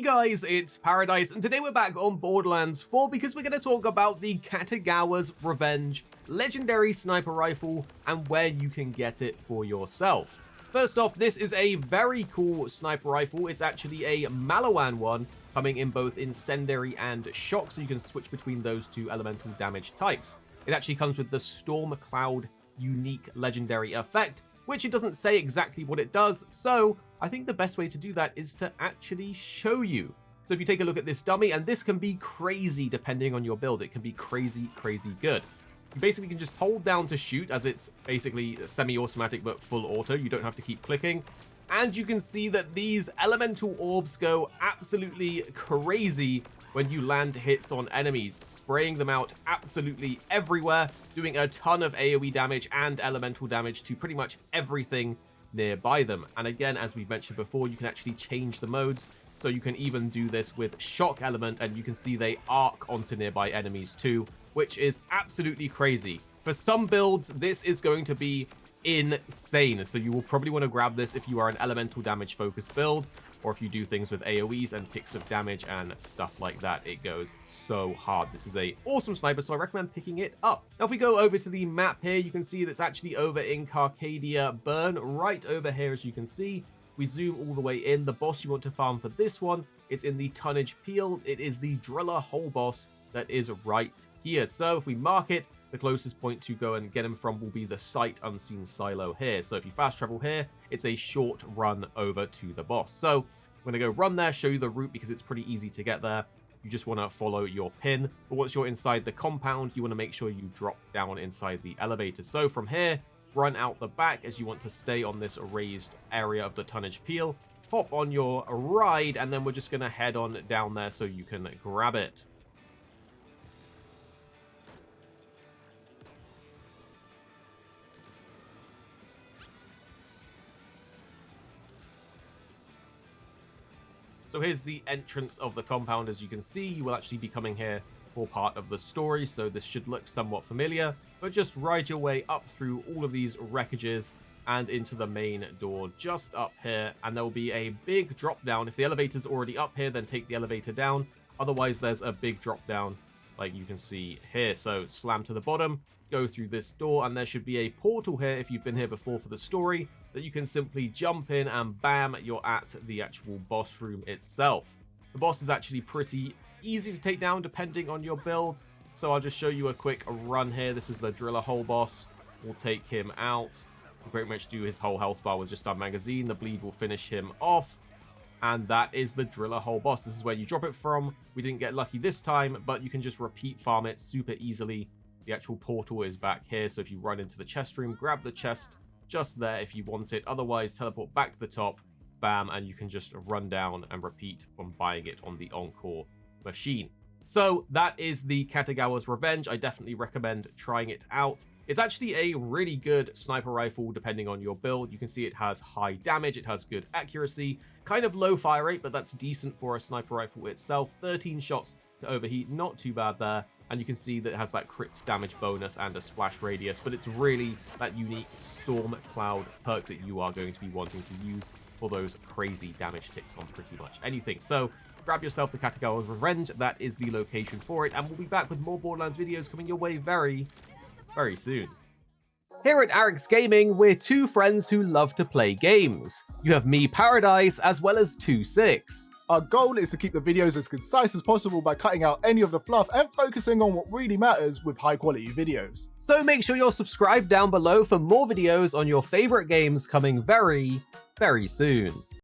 Hey guys, it's Paradise, and today we're back on Borderlands 4 because we're going to talk about the Katagawa's Revenge legendary sniper rifle and where you can get it for yourself. First off, this is a very cool sniper rifle. It's actually a Malawan one, coming in both incendiary and shock, so you can switch between those two elemental damage types. It actually comes with the Storm Cloud unique legendary effect, which it doesn't say exactly what it does, so I think the best way to do that is to actually show you. So if you take a look at this dummy, and this can be crazy depending on your build, it can be crazy good. You basically can just hold down to shoot, as it's basically semi-automatic but full auto. You don't have to keep clicking. And you can see that these elemental orbs go absolutely crazy when you land hits on enemies, spraying them out absolutely everywhere, doing a ton of AoE damage and elemental damage to pretty much everything nearby them. And again, as we mentioned before, you can actually change the modes, so you can even do this with shock element, and you can see they arc onto nearby enemies too, which is absolutely crazy. For some builds, this is going to be insane, so you will probably want to grab this if you are an elemental damage focused build, or if you do things with AoEs and ticks of damage and stuff like that. It goes so hard. This is a awesome sniper, so I recommend picking it up. Now if we go over to the map here, you can see that's actually over in Carcadia Burn, right over here. As you can see, we zoom all the way in. The boss you want to farm for this one is in the Tonnage Peel. It is the Driller Hole boss that is right here. So if we mark it, the closest point to go and get him from will be the Sight Unseen silo here. So if you fast travel here, it's a short run over to the boss. So I'm going to go run there, show you the route because it's pretty easy to get there. You just want to follow your pin. But once you're inside the compound, you want to make sure you drop down inside the elevator. So from here, run out the back as you want to stay on this raised area of the Tonnage Peel. Hop on your ride, and then we're just going to head on down there so you can grab it. So here's the entrance of the compound. As you can see, you will actually be coming here for part of the story, so this should look somewhat familiar, but just ride your way up through all of these wreckages and into the main door just up here, and there will be a big drop down. If the elevator's already up here, then take the elevator down. Otherwise, there's a big drop down like you can see here. So slam to the bottom, go through this door, and there should be a portal here if you've been here before for the story that you can simply jump in, and bam, you're at the actual boss room itself. The boss is actually pretty easy to take down depending on your build, so I'll just show you a quick run here. This is the Driller Hole boss. We'll take him out. We'll pretty much do his whole health bar with just our magazine. The bleed will finish him off, and that is the Driller Hole boss. This is where you drop it from. We didn't get lucky this time, but you can just repeat farm it super easily. The actual portal is back here, so if you run into the chest room, grab the chest just there if you want it. Otherwise, teleport back to the top, bam, and you can just run down and repeat on buying it on the Encore machine. So that is the Katagawa's Revenge. I definitely recommend trying it out. It's actually a really good sniper rifle depending on your build. You can see it has high damage, it has good accuracy, kind of low fire rate, but that's decent for a sniper rifle itself. 13 shots to overheat, not too bad there. And you can see that it has that crit damage bonus and a splash radius, but it's really that unique Storm Cloud perk that you are going to be wanting to use for those crazy damage ticks on pretty much anything. So grab yourself the Katagawa's Revenge. That is the location for it, and we'll be back with more Borderlands videos coming your way very soon. Here at Arix Gaming, we're two friends who love to play games. You have me, Paradise, as well as 26. Our goal is to keep the videos as concise as possible by cutting out any of the fluff and focusing on what really matters with high quality videos. So make sure you're subscribed down below for more videos on your favorite games coming very soon.